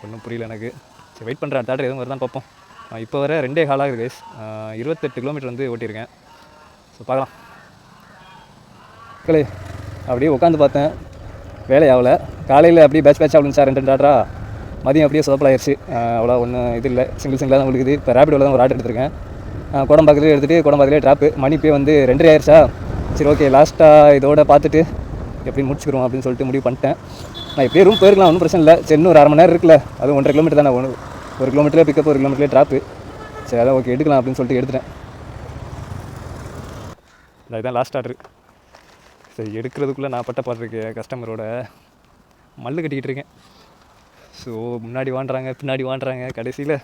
S1: ஒன்றும் புரியல எனக்கு. சரி, வெயிட் பண்ணுறேன். அடுத்த ஆர்டர் எதுவும் வருதான்னு பார்ப்போம். இப்போ வர 2.5 ஆகுது கைஸ். 28 கிலோமீட்டர் வந்து ஓட்டியிருக்கேன். ஸோ பார்க்கலாம். மக்களே, அப்படியே உட்காந்து பார்த்தேன், வேலை ஆகலை. காலையில் அப்படியே பேட்ச் ஆகணும் சார் 2 ஆர்டரா. மதியம் அப்படியே சொதப்பலாயிருச்சு. அவ்வளோ ஒன்றும் இது இல்லை, சிங்கிளாக தான் உங்களுக்கு. இப்போ ரேபிடோவில் தான் ஒரு ஆர்டர் எடுத்திருக்கேன். கோடம்பாக்கத்துலேயே எடுத்துகிட்டு கோடம்பாக்கத்துலேயே ட்ராப்பு. மணி இப்போ வந்து 2:30 ஆயிடுச்சா. சரி ஓகே, லாஸ்ட்டாக இதோட பார்த்துட்டு எப்படி முடிச்சுக்கிறோம் அப்படின்னு சொல்லிட்டு முடிவு பண்ணிட்டேன். நான் எப்படியே ரூம் போயிருக்கலாம், ஒன்றும் பிரச்சனை இல்லை. சரி, இன்னும் ஒரு 1/2 மணி நேரம் இருக்குல்ல, அது 1.5 கிலோமீட்டர் தானே. 1 கிலோமீட்டரே பிக்கப், 1 கிலோமீட்டரே ட்ராப்பு. சரி, அதான் ஓகே எடுக்கலாம் அப்படின்னு சொல்லிட்டு எடுத்துட்டேன். அதுதான் லாஸ்ட் ஆர்டரு. சரி, எடுக்கிறதுக்குள்ளே நான் பட்ட பாட்டுருக்கு கஸ்டமரோட மல்லு கட்டிக்கிட்டு இருக்கேன். ஸோ முன்னாடி வாண்டுறாங்க, பின்னாடி வாண்டுறாங்க. கடைசியில்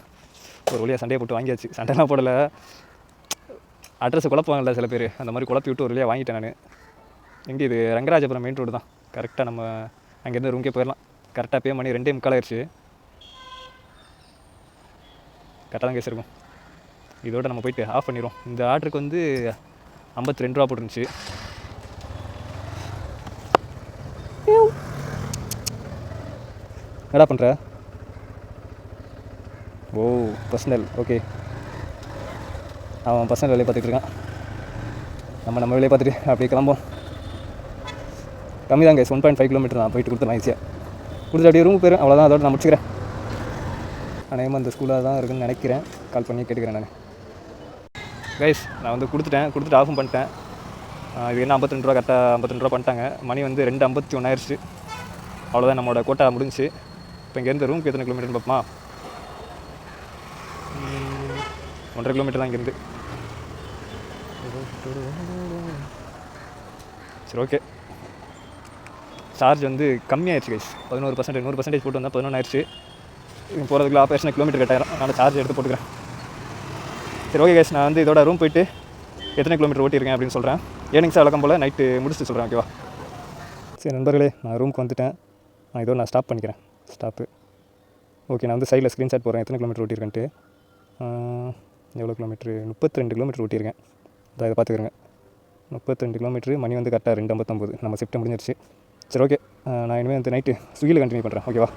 S1: ஒரு வழியாக சண்டையை போட்டு வாங்கியாச்சு. சண்டைலாம் போடலை, அட்ரஸை குழப்பாங்கல்ல சில பேர், அந்த மாதிரி குழப்பி விட்டு ஒரு வழியாக வாங்கிட்டேன் நான். எங்கே இது? ரங்கராஜபுரம் மெயின் ரோடு தான். கரெக்டாக நம்ம அங்கேருந்து ரூம்கே போயிடலாம். கரெக்டாக பே மணி 2:45 ஆயிடுச்சு. கரெக்டாக தான் கேஸ் இருக்கும். இதோட நம்ம போயிட்டு ஆஃப் பண்ணிடுவோம். இந்த ஆர்டருக்கு வந்து 52 ரூபா போட்டுருந்துச்சு. என்னடா பண்ணுற? ஓ, பர்சனல். ஓகே, அவன் பர்சனல் வேலையை பார்த்துட்டு இருக்கான். நம்ம வேலையை பார்த்துட்டு அப்படியே கிளம்போம். கம்மி தான் கைஸ், 1.5 கிலோமீட்டர் நான் போயிட்டு கொடுத்துருவேன் ஈஸியாக. கொடுத்து அப்படியே ரூமுக்கு போயிடும். அவ்வளோதான், அதோட நான் முடிச்சுக்கிறேன். அநேகமாக அந்த ஸ்கூலாக தான் இருக்குன்னு நினைக்கிறேன். கால் பண்ணி கேட்டுக்கிறேன் நான். கைஸ், நான் வந்து கொடுத்துட்டு ஆஃபும் பண்ணிட்டேன். இது என்ன 52 ரூபா, கரெக்டாக 52 ரூபா பண்ணிட்டாங்க. மணி வந்து 2:51 ஆயிடுச்சு. அவ்வளோதான், நம்மளோட கோட்டா முடிஞ்சு. இப்போ இங்கேருந்து ரூமுக்கு எத்தனை கிலோமீட்டர்னு பார்ப்போமா? 1.5 கிலோமீட்டர் தான் இங்கேருந்து. சரி ஓகே. சார்ஜ் வந்து கம்மியாகிடுச்சு கைஸ். 11%, 100% போட்டு வந்தால் 11 ஆயிடுச்சு. போகிறதுக்குள்ள ஆப்ரேஷன் கிலோமீட்டர் கட்டாயிரம். நான் சார்ஜ் எடுத்து போட்டுக்கிறேன். சரி ஓகே கைஸ், நான் வந்து இதோட ரூம் போயிட்டு எத்தனை கிலோமீட்டர் ஓட்டியிருக்கேன் அப்படின்னு சொல்கிறேன். ஏர்னிங்ஸாக வழக்கம் போல் நைட்டு முடிச்சுட்டு சொல்கிறேன், ஓகேவா? சரி நண்பர்களே, நான் ரூமுக்கு வந்துட்டேன். இதோட நான் ஸ்டாப் பண்ணிக்கிறேன். ஸ்டாப்பு. ஓகே, நான் வந்து சைடில் ஸ்க்ரீன்ஷாட் போடுறேன் எத்தனை கிலோமீட்டர் ஓட்டியிருக்கேன்ட்டு. எவ்வளோ கிலோமீட்ரு 32 கிலோமீட்டர் ஓட்டியிருக்கேன். அதை பார்த்துக்கிறேங்க. 32 கிலோமீட்ரு. மணி வந்து கரெக்டாக 2:59. நம்ம ஷிஃப்ட்டு முடிஞ்சிருச்சு. சரி, ஓகே. நான் இனிமேல் வந்து நைட்டு ஸ்விக்கியில் கண்டினியூ பண்ணுறேன். ஓகேவா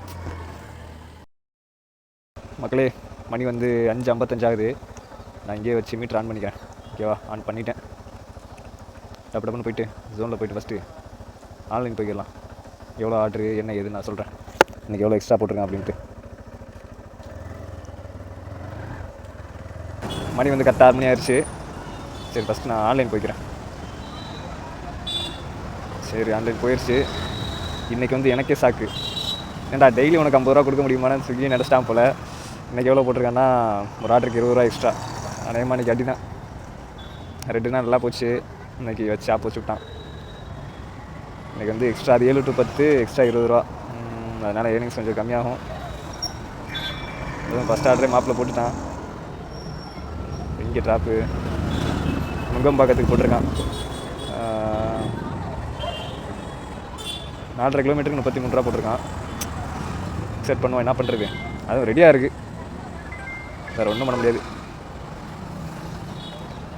S1: மக்களே? மணி வந்து 5:55 ஆகுது. நான் இங்கேயே வச்சு மீட்டர் ஆன் பண்ணிக்கிறேன். ஓகேவா, ஆன் பண்ணிட்டேன். டப்புன்னு போயிட்டு ஜோனில் போயிட்டு ஃபஸ்ட்டு ஆன்லைன் போய்க்கலாம். எவ்வளோ ஆர்டரு என்ன ஏதுன்னு நான் சொல்கிறேன். இன்றைக்கி எவ்வளோ எக்ஸ்ட்ரா போட்டிருக்கேன் அப்படின்ட்டு. மணி வந்து கரெக்டாக 6 மணி ஆயிடுச்சு. சரி, ஃபஸ்ட்டு நான் ஆன்லைன் போய்க்கிறேன். சரி, ஆன்லைன் போயிடுச்சு. இன்றைக்கி வந்து எனக்கே சாக்கு. ஏன்டா டெய்லி உனக்கு 50 ரூபா கொடுக்க முடியுமான்னு ஸ்விக்கி நினச்சிட்டான் போல். இன்றைக்கி எவ்வளோ போட்டிருக்கேன்னா ஒரு ஆர்டருக்கு 20 ரூபா எக்ஸ்ட்ரா. அநேகமாக இன்றைக்கி அடி தான். 2 நாள் நல்லா போச்சு. இன்றைக்கி வச்சு ஆப் வச்சு விட்டான். இன்றைக்கி வந்து எக்ஸ்ட்ரா 7 to 10 எக்ஸ்ட்ரா 20 ரூபா. அதனால் ஏர்னிங்ஸ் கொஞ்சம் கம்மியாகும். அதுவும் ஃபஸ்ட் ஆர்டரே மாப்பில் போட்டுட்டான். இங்கே ட்ராப்பு நுங்கம்பாக்கத்துக்கு போட்டிருக்கான். 4.5 கிலோமீட்டருக்கு 33 ரூபா போட்டிருக்கான். செட் பண்ணுவோம், என்ன பண்ணுறது. அதுவும் ரெடியாக இருக்குது, வேறு ஒன்றும் பண்ண முடியாது.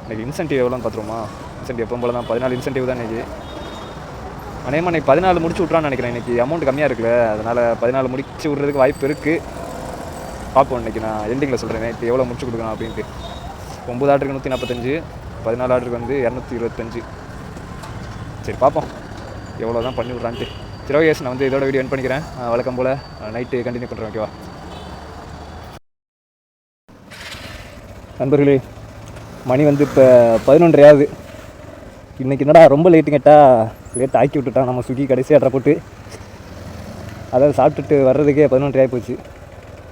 S1: இன்றைக்கி இன்சென்டிவ் எவ்வளோன்னு பார்த்துருவோமா? இன்சென்டிவ் எப்போ போல தான் 14 இன்சென்டிவ் தான் இன்றைக்கி. அநேகமாக இன்றைக்கி 14 முடிச்சு விட்றான்னு நினைக்கிறேன். இன்றைக்கி அமௌண்ட் கம்மியாக இருக்குல்ல, அதனால் 14 முடிச்சு விட்றதுக்கு வாய்ப்பு இருக்குது. பார்ப்போம். இன்றைக்கி நான் எண்டிங்கில் சொல்கிறேன் இப்போ எவ்வளோ முடிச்சு கொடுக்கணும் அப்படின்ட்டு. 9 ஆர்டருக்கு 145, 14 ஆர்டருக்கு வந்து 225. சரி, பார்ப்போம் எவ்வளோ தான் பண்ணி விட்றான்ட்டு. சரி, ஓகே. நான் வந்து இதோட வீடியோ எண்ட் பண்ணிக்கிறேன். வழக்கம் போல் நைட்டு கண்டினியூ பண்ணுறேன். ஓகேவா நண்பர்களே? மணி வந்து இப்போ 11:30 ஆகுது. இன்றைக்கி என்னடா ரொம்ப லேட்டு கேட்டால் லேட் ஆக்கி விட்டுட்டான் நம்ம ஸ்விக்கி. கடைசி ஆர்டரை போட்டு அதாவது சாப்பிட்டுட்டு வர்றதுக்கே 11:30 ஆகி போச்சு.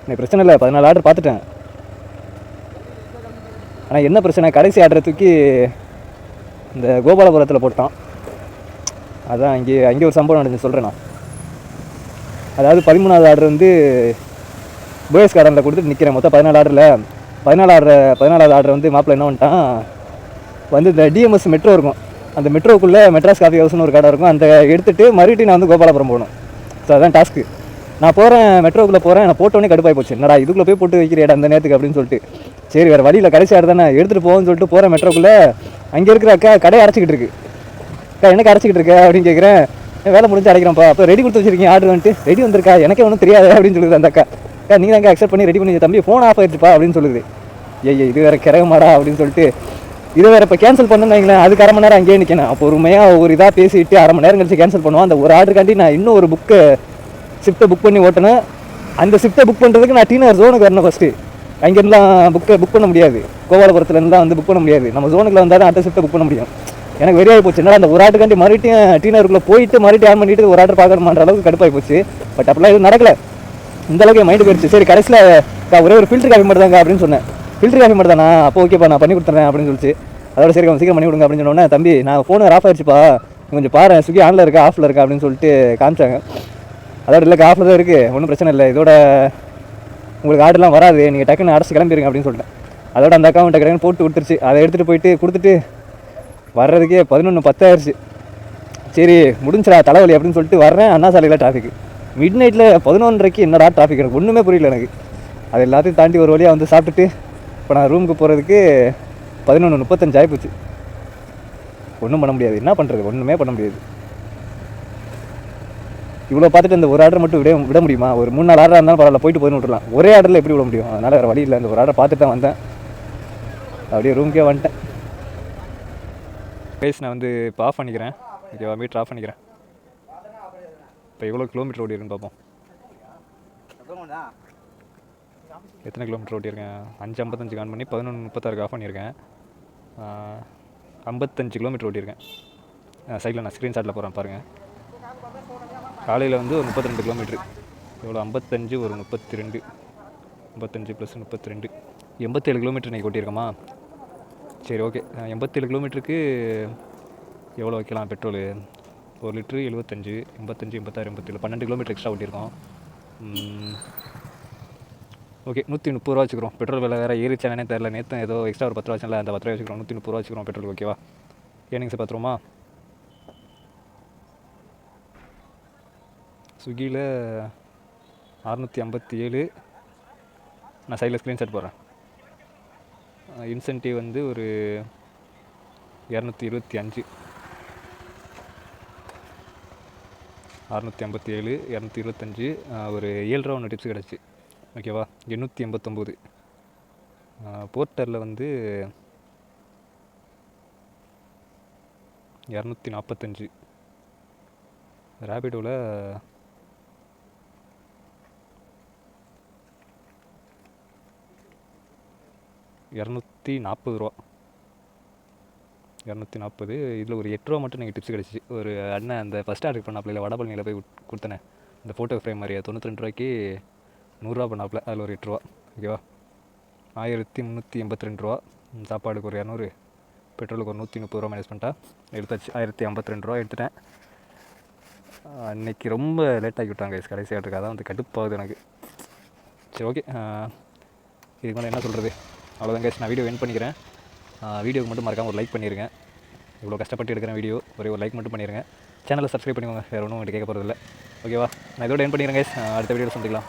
S1: எனக்கு பிரச்சனை இல்லை, 14 ஆர்டர் பார்த்துட்டேன். ஆனால் என்ன பிரச்சனை, கடைசி ஆர்டரை தூக்கி இந்த கோபாலபுரத்தில் போட்டான். அதான் அங்கே ஒரு சம்பவம் நடந்து சொல்கிறேன் நான். அதாவது 13வது ஆர்டர் வந்து போயஸ் கார்டனில் கொடுத்துட்டு நிற்கிறேன். மொத்தம் 14 ஆர்டரில் 14வது ஆர்டர் வந்து மாப்பிள்ள என்ன பண்ணிட்டான், வந்து இந்த டிஎம்எஸ் மெட்ரோ இருக்கும், அந்த மெட்ரோக்குள்ளே மெட்ராஸ் காஃபி ஹவுஸ்னு ஒரு கடை இருக்கும், அந்த எடுத்துகிட்டு மறுபடியும் நான் வந்து கோபாலபுரம் போகணும். ஸோ அதுதான் டாஸ்க்கு. நான் போகிறேன், மெட்ரோக்குள்ளே போகிறேன். நான் போட்டோன்னே கடுப்பாகி போச்சு. என்னடா இதுக்குள்ளே போய் போட்டு வைக்கிறேடா அந்த நேரத்துக்கு அப்படின்னு சொல்லிட்டு. சரி, வேறு வழியில் கடைசி ஆர்டர் தானே எடுத்துகிட்டு போவோம்னு சொல்லிட்டு போகிறேன் மெட்ரோக்குள்ளே. அங்கே இருக்கிற அக்கா கடையை அரைச்சிக்கிட்டு இருக்கு. அக்கா எனக்கு அரைச்சிக்கிட்டு இருக்கா அப்படின்னு கேட்குறேன். வேலை முடிஞ்சு அடைக்கிறேன்ப்பா. அப்போ ரெடி கொடுத்து வச்சிருக்கீங்க ஆர்டர் வந்துட்டு. ரெடி வந்திருக்கா, எனக்கே ஒன்றும் தெரியாது அப்படின்னு சொல்லுது அந்த அக்கா. அக்கா நீங்கள் தாங்க அக்செப்ட் பண்ணி ரெடி பண்ணி தம்பி, ஃபோன் ஆஃப் ஆயிடுச்சுப்பா அப்படின்னு சொல்லுது. ஐயா இது வேறு கிறகமாடா அப்படின்னு சொல்லிட்டு இதை வேறு இப்போ கேன்சல் பண்ணுன்னு வைங்களேன். அதுக்கு 1/2 மணி நேரம் அங்கேயே நிற்கணும். அப்போ பொறுமையாக ஒரு இதாக பேசிட்டு 1/2 மணி நேரம் கழிச்சு கேன்சல் பண்ணுவோம். அந்த ஒரு ஆர்டருக்காண்டி நான் இன்னும் ஒரு ஷிஃப்ட்டை புக் பண்ணி ஓட்டணும். அந்த ஷிஃப்ட்டை புக் பண்ணுறதுக்கு நான் டிநகர் ஜோனுக்கு வரணும் ஃபஸ்ட்டு. அங்கேருந்துலாம் புக் பண்ண முடியாது. கோபாலபுரத்துலேருந்துலாம் வந்து புக் பண்ண முடியாது. நம்ம ஜோனுக்குள்ள வந்தால் தான் அடுத்த ஷிஃப்ட்டை புக் பண்ண முடியும். எனக்கு வெறியாகி போச்சு. என்னால் அந்த ஒரு ஆர்டருக்காண்டி மறுபடியும் டிநகருக்குள்ளே போயிட்டு மறுபடியும் ஆன் பண்ணிட்டு ஒரு ஆர்டர் பார்க்கணுமான்ற அளவுக்கு கடுப்பாகி போச்சு. பட் அப்படிலாம் எதுவும் நடக்கலை. இந்த அளவுக்கு என் மைண்டு போயிடுச்சு. சரி, கடைசியில் ஒரே ஒரு ஃபில்டர் காஃபி மட்டும் தாங்க அப்படின்னு சொன்னேன். ஃபில்டர் காஃபி மட்டும் தானா? அப்போ ஓகேப்பா, நான் பண்ணி கொடுத்துறேன் அப்படின்னு சொல்லிச்சு. அதோட சரி சீக்கிரம் பண்ணி கொடுங்க அப்படின்னு சொன்னோன்னே, தம்பி நான் ஃபோன் ஆஃப் ஆயிடுச்சுப்பா, கொஞ்சம் பாரு ஸ்விக்கி ஆனில் இருக்கா ஆஃபில் இருக்கா அப்படின்னு சொல்லிட்டு காமிச்சாங்க. அதோட இல்லை ஆஃபில் தான் இருக்குது, ஒன்றும் பிரச்சனை இல்லை, இதோட உங்களுக்கு ஆர்டர்லாம் வராது, நீங்கள் டக்குன்னு அடைச்சி கிளம்பிடுங்க அப்படின்னு சொல்லிட்டேன். அதோட அந்த அக்கௌண்ட் டக்குன்னு போட்டு விட்டுருச்சு. அதை எடுத்துகிட்டு போயிட்டு கொடுத்துட்டு வர்றதுக்கே 11:10 ஆயிடுச்சு. சரி முடிஞ்சிடா தலைவலி அப்படின்னு சொல்லிட்டு வர்றேன். அண்ணா சாலையில் டிராஃபிக். மிட் நைட்டில் 11:30க்கு என்னடா டிராஃபிக், எனக்கு ஒன்றுமே புரியல எனக்கு. அது எல்லாத்தையும் தாண்டி ஒரு வழியாக வந்து சாப்பிட்டுட்டு இப்போ நான் ரூமுக்கு போகிறதுக்கு 11:35 ஆகிப்போச்சு. ஒன்றும் பண்ண முடியாது, என்ன பண்ணுறது, ஒன்றுமே பண்ண முடியாது. இவ்வளோ பார்த்துட்டு இந்த ஒரு ஆர்டர் மட்டும் விட முடியுமா? ஒரு 3-4 ஆர்டர் இருந்தாலும் பரவாயில்ல, போயிட்டு போயின்னு விட்டுலாம். ஒரே ஆர்டரில் எப்படி விட முடியும்? அதனால் வேறு வழி இல்லை. இந்த ஒரு ஆர்டர் பார்த்துட்டு தான் வந்தேன், அப்படியே ரூமுக்கே வந்துட்டேன். ப்ளேஸ் நான் வந்து இப்போ ஆஃப் பண்ணிக்கிறேன். ஓகேவா, மீட்டர் ஆஃப் பண்ணிக்கிறேன். இப்போ எவ்வளோ கிலோமீட்டர் ஓடிருக்குன்னு பார்ப்போம். எத்தனை கிலோமீட்டர் ஓட்டியிருக்கேன்? 5:55 ஆன் பண்ணி 11:36 ஆஃப் பண்ணியிருக்கேன். 55 கிலோமீட்டர் ஓட்டியிருக்கேன். சைடில் நான் ஸ்க்ரீன்ஷாட்டில் போகிறேன் பாருங்கள். காலையில் வந்து ஒரு 32 கிலோமீட்ரு. எவ்வளோ? 55 ஒரு 32, 55 + 32 87 கிலோமீட்டர் இன்றைக்கி ஓட்டியிருக்கோமா? சரி, ஓகே. 87 கிலோமீட்டருக்கு எவ்வளோ வைக்கலாம் பெட்ரோலு? 1 லிட்ரு 75, 85, 86, 87, 12 கிலோமீட்டர் எக்ஸ்ட்ரா ஓட்டியிருக்கோம். ஓகே, 130 ரூபா வச்சுக்கிறோம். பெட்ரோல் விலை வேறு ஏறிச்சானே தெரில. நேற்று ஏதோ எக்ஸ்ட்ரா ஒரு 10 ரூபா வச்சுல, அந்த 10 ரூபா வச்சுக்கிறோம். 130 ரூபா வச்சுக்கிறோம் பெட்ரோல். ஓகேவா, ஏர்னிங்ஸை பார்த்துருவோமா? ஸ்விக்கியில் 657. நான் சைடில் ஸ்க்ரீன்ஷாட் போடுறேன். இன்சென்டிவ் வந்து ஒரு 225, 657, 225, ஒரு 7 ரூபா ஒன்று டிப்ஸ் கிடச்சி. ஓகேவா, 889. போர்ட்டரில் வந்து 245, ரேபிடோவில் 240 ரூபா, 240. இதில் ஒரு 8 ரூபா மட்டும் நீங்கள் டிப்ஸ் கிடச்சிச்சு. ஒரு அண்ணன் அந்த ஃபஸ்ட் ஆர்டர் பண்ணாப்பில் வடபழனியில் போய் கொடுத்தனே இந்த ஃபோட்டோ ஃப்ரேம் மாதிரியே 92 ரூபாய்க்கு 100 பண்ணாப்புல, அதில் ஒரு 8 ரூபா. ஓகேவா, 1382 ரூபா. சாப்பாடுக்கு ஒரு 200, பெட்ரோலுக்கு ஒரு 130 ரூபா மைனஸ் பண்ணிட்டா எடுத்தாச்சு. 1052 ரூபா எடுத்துட்டேன். அன்றைக்கி ரொம்ப லேட் ஆகி விட்டாங்க கடைசி ஆர்டருக்கு, அதான் வந்து கடுப்பாகுது எனக்கு. சரி, ஓகே, இதுக்கு மேலே என்ன சொல்கிறது, அவ்வளோதான் கைஸ். நான் வீடியோ எண்ட் பண்ணிக்கிறேன். வீடியோக்கு மட்டும் மறக்காமல் ஒரு லைக் பண்ணிடுங்க. இவ்வளோ கஷ்டப்பட்டு எடுக்கிறேன் வீடியோ, ஒரு லைக் மட்டும் பண்ணிடுங்க. சேனலை சப்ஸ்கிரைப் பண்ணிக்கோங்க, வேறு ஒன்றும் உங்கள்கிட்ட கேட்க போகிறதில்ல. ஓகேவா, நான் இதோட எண்ட் பண்ணிடுறேன் கைஸ். அடுத்த வீடியோவில் சந்திக்கலாம்.